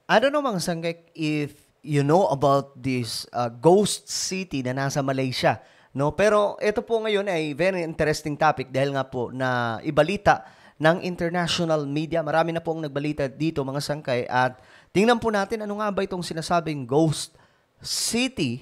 I don't know mga sangkay if you know about this ghost city na nasa Malaysia. No? Pero ito po ngayon ay very interesting topic dahil nga po na ibalita ng international media. Marami na pong nagbalita dito mga sangkay at tingnan po natin ano nga ba itong sinasabing ghost city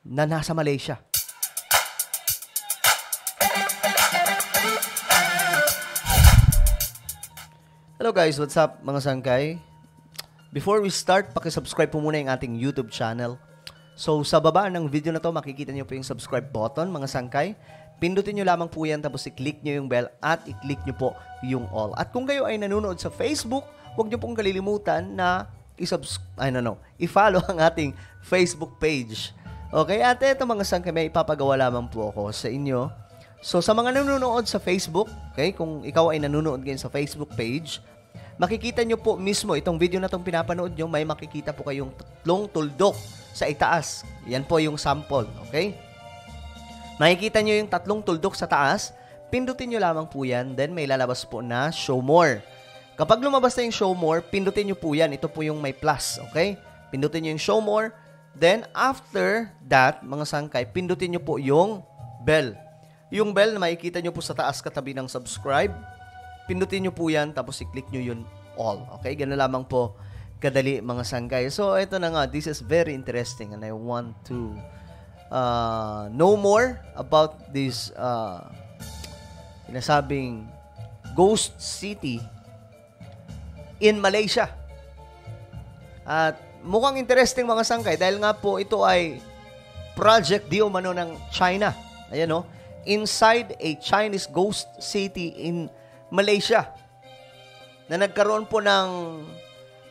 na nasa Malaysia. Hello guys, what's up mga sangkay? Before we start, pakisubscribe po muna yung ating YouTube channel. So sa baba ng video na to, makikita nyo po yung subscribe button mga sangkay. Pindutin nyo lamang po yan, tapos i-click nyo yung bell at i-click nyo po yung all. At kung kayo ay nanonood sa Facebook, huwag nyo pong kalilimutan na i-follow ang ating Facebook page. Okay, at eto mga sangkay, may ipapagawa lamang po ako sa inyo. So sa mga nanonood sa Facebook, okay, kung ikaw ay nanonood ngayon sa Facebook page, makikita nyo po mismo itong video na itong pinapanood nyo, may makikita po kayong tatlong tuldok sa itaas. Yan po yung sample, okay? Makikita nyo yung tatlong tuldok sa taas, pindutin nyo lamang po yan, then may lalabas po na show more. Kapag lumabas na yung show more, pindutin nyo po yan. Ito po yung may plus, okay? Pindutin nyo yung show more, then after that, mga sangkay, pindutin nyo po yung bell. Yung bell na makikita nyo po sa taas katabi ng subscribe, pindutin nyo po yan, tapos i-click nyo yun all. Okay? Ganun lamang po kadali mga sangkay. So, ito na nga. This is very interesting and I want to know more about this sinasabing ghost city in Malaysia. At mukhang interesting mga sangkay dahil nga po ito ay project di umano ng China. Ayan o. Inside a Chinese ghost city in Malaysia na nagkaroon po ng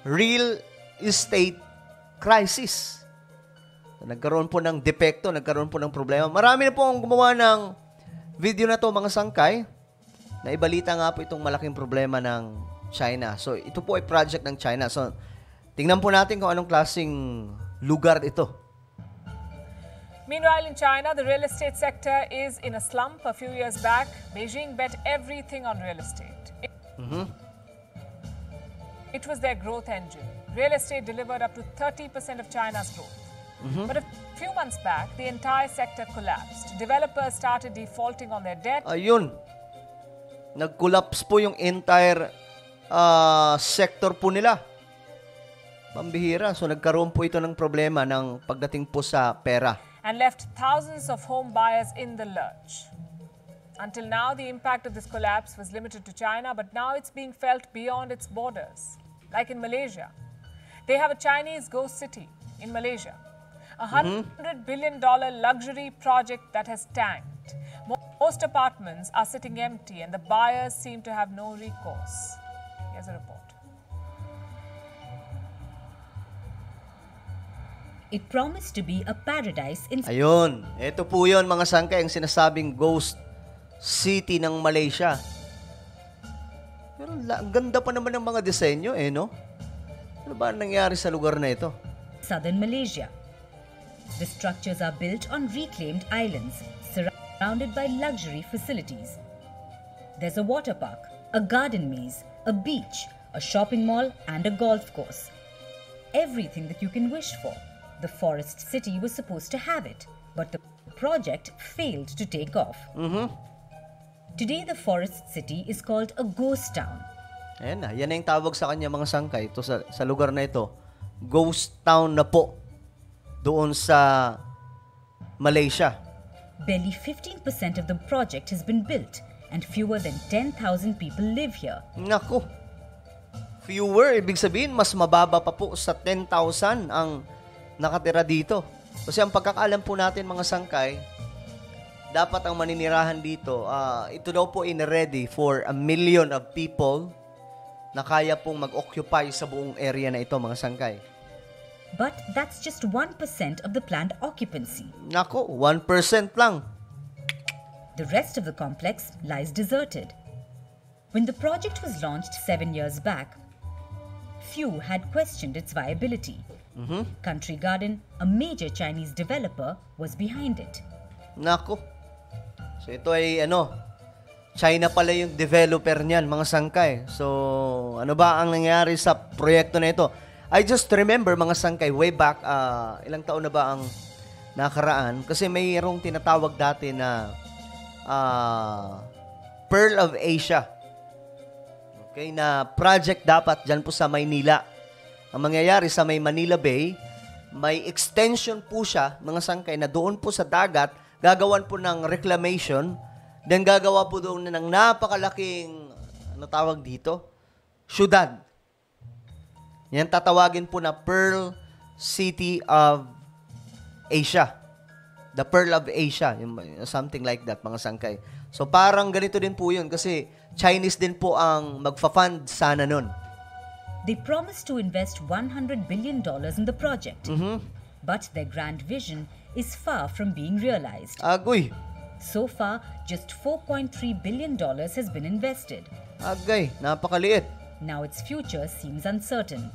real estate crisis. Nagkaroon po ng depekto, nagkaroon po ng problema. Marami na po ang gumawa ng video na to mga sangkay na ibalita nga po itong malaking problema ng China. So, ito po ay project ng China. So, tingnan po natin kung anong klaseng lugar ito. Meanwhile, in China, the real estate sector is in a slump. A few years back, Beijing bet everything on real estate. It was their growth engine. Real estate delivered up to 30% of China's growth. But a few months back, the entire sector collapsed. Developers started defaulting on their debt. Ayun. Nag-collapse po yung entire sector po nila. Pambihira. So, nagkaroon po ito ng problema ng pagdating po sa pera. And left thousands of home buyers in the lurch. Until now, the impact of this collapse was limited to China, but now it's being felt beyond its borders. Like in Malaysia. They have a Chinese ghost city in Malaysia. $100 billion luxury project that has tanked. Most apartments are sitting empty and the buyers seem to have no recourse. Here's a report. It promised to be a paradise in... Ayun. Ito po yun mga sangkay ang sinasabing ghost city ng Malaysia. Pero ang ganda pa naman ng mga disenyo no? Ano ba nangyari sa lugar na ito? Southern Malaysia. The structures are built on reclaimed islands, surrounded by luxury facilities. There's a water park, a garden maze, a beach, a shopping mall, and a golf course. Everything that you can wish for. The forest city was supposed to have it, but the project failed to take off. Today, the forest city is called a ghost town. Ayan na. Yan na yung tawag sa kanya mga sangkay. Ito sa lugar na ito. Ghost town na po. Doon sa Malaysia. Barely 15% of the project has been built and fewer than 10,000 people live here. Naku. Fewer, ibig sabihin, mas mababa pa po sa 10,000 ang nakatira dito. Kasi ang pagkakaalam po natin mga sangkay, dapat ang maninirahan dito, ito daw po in-ready for 1 million of people na kaya pong mag-occupy sa buong area na ito mga sangkay. But that's just 1% of the planned occupancy. Nako, 1% lang. The rest of the complex lies deserted. When the project was launched 7 years back, few had questioned its viability. Country Garden, a major Chinese developer, was behind it. Nako. So ito ay China pala yung developer niyan, mga sangkay. So ano ba ang nangyari sa proyekto na ito? I just remember mga sangkay, way back, ilang taon na ba ang nakaraan? Kasi mayroong tinatawag dati na Pearl of Asia. Okay, na project dapat dyan po sa Maynila. Ang mangyayari sa may Manila Bay, may extension po siya, mga sangkay, na doon po sa dagat, gagawan po ng reclamation, then gagawa po doon ng napakalaking, ano tawag dito? Syudad. Yan tatawagin po na Pearl City of Asia. The Pearl of Asia. Something like that, mga sangkay. So parang ganito din po yun kasi Chinese din po ang magfa-fund sana nun. They promised to invest $100 billion in the project. But their grand vision is far from being realized. Agoy. So far, just $4.3 billion has been invested. Agay, napakaliit. Now its future seems uncertain.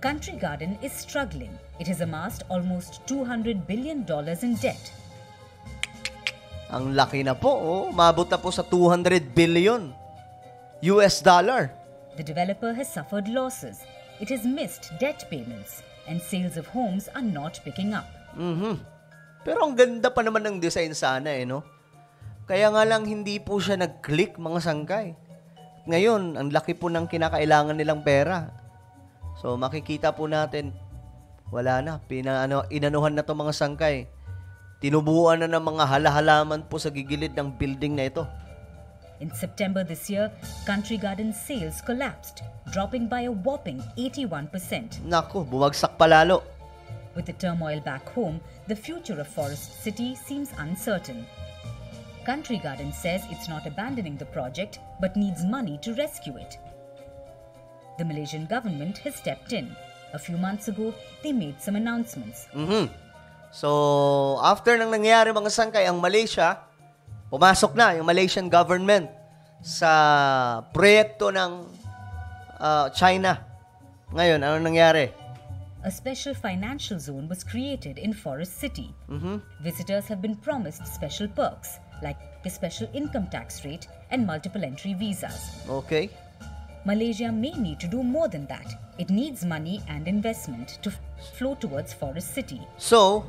Country Garden is struggling. It has amassed almost $200 billion in debt. Ang laki na po, Mabot na po sa 200 billion US dollar. The developer has suffered losses. It has missed debt payments, and sales of homes are not picking up. Pero ang ganda pa naman ng design sana no? Kaya nga lang hindi po siya nag-click, mga sangkay. Ngayon, ang laki po ng kinakailangan nilang pera. So, makikita po natin, wala na. Inanuhan na to mga sangkay. Tinubuan na ng mga halahalaman po sa gigilid ng building na ito. In September this year, Country Garden sales collapsed, dropping by a whopping 81%. Naku, bumagsak palalo. With the turmoil back home, the future of Forest City seems uncertain. Country Garden says it's not abandoning the project but needs money to rescue it. The Malaysian government has stepped in. A few months ago, they made some announcements. So, after nang nangyari mga sangkay, ang Malaysia, pumasok na yung Malaysian government sa proyekto ng China. Ngayon, ano nangyari? A special financial zone was created in Forest City. Visitors have been promised special perks like a special income tax rate and multiple entry visas. Okay. Malaysia may need to do more than that. It needs money and investment to flow towards Forest City. So,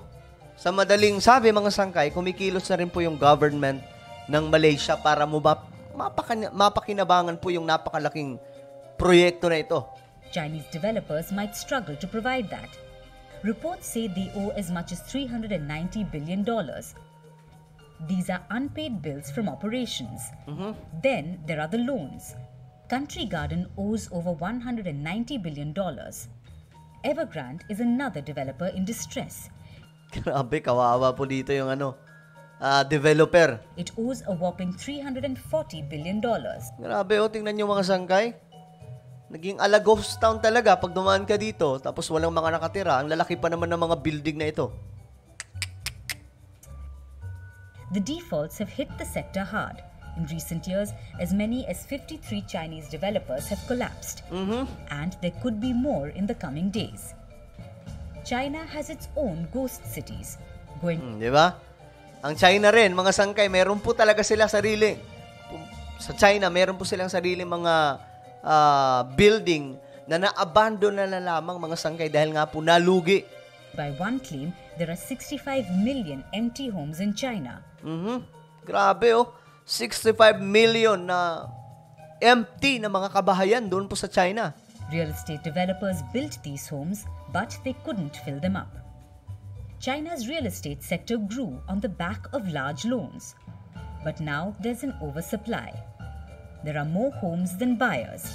sa madaling sabi mga sangkay, kumikilos na rin po yung government ng Malaysia para mapakinabangan po yung napakalaking proyekto na ito. Chinese developers might struggle to provide that. Reports say they owe as much as $390 billion. These are unpaid bills from operations. Then there are the loans. Country Garden owes over $190 billion. Evergrande is another developer in distress. Grabe, kawawa po dito yung developer. It owes a whopping $340 billion. Grabe, tingnan nyo mga sangkay. Naging ala ghost town talaga pag dumaan ka dito, tapos walang mga nakatira. Ang lalaki pa naman ng mga building na ito. The defaults have hit the sector hard. In recent years, as many as 53 Chinese developers have collapsed. And there could be more in the coming days. China has its own ghost cities. Di ba? Ang China rin, mga sangkay, meron po talaga sila sarili. Sa China, meron po silang sarili mga building na na-abandon na lamang mga sangkay dahil nga po nalugi. By one claim, there are 65 million empty homes in China. Grabe 65 million na empty na mga kabahayan doon po sa China. Real estate developers built these homes, but they couldn't fill them up. China's real estate sector grew on the back of large loans. But now there's an oversupply. There are more homes than buyers,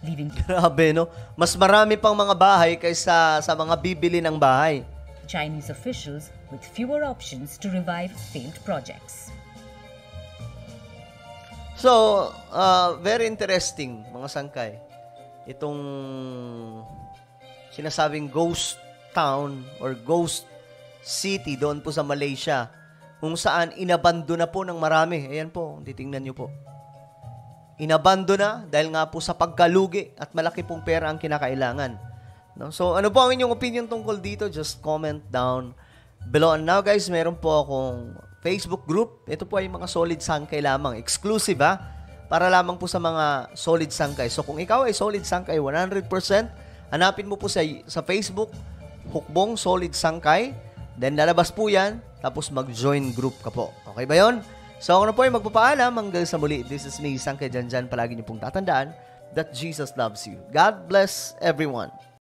leaving Grabe, mas marami pang mga bahay kaysa sa mga bibili ng bahay. Chinese officials with fewer options to revive failed projects. So, very interesting, mga sangkay. Itong sinasabing ghost town or ghost city doon po sa Malaysia, kung saan inabando na po ng marami. Ayan po, titingnan nyo po. Inabando na dahil nga po sa pagkalugi at malaki pong pera ang kinakailangan. No? So, ano po ang inyong opinion tungkol dito? Just comment down below. And now guys, meron po akong Facebook group. Ito po ay mga solid sangkay lamang. Exclusive para lamang po sa mga solid sangkay. So, kung ikaw ay solid sangkay 100%, Hanapin mo po sa Facebook, Hukbong Solid Sangkay. Then lalabas po yan, tapos mag-join group ka po. Okay ba yun? So ako na po ay magpapaalam hanggang sa muli. This is me, Sangkay Janjan. Palagi niyo pong tatandaan that Jesus loves you. God bless everyone.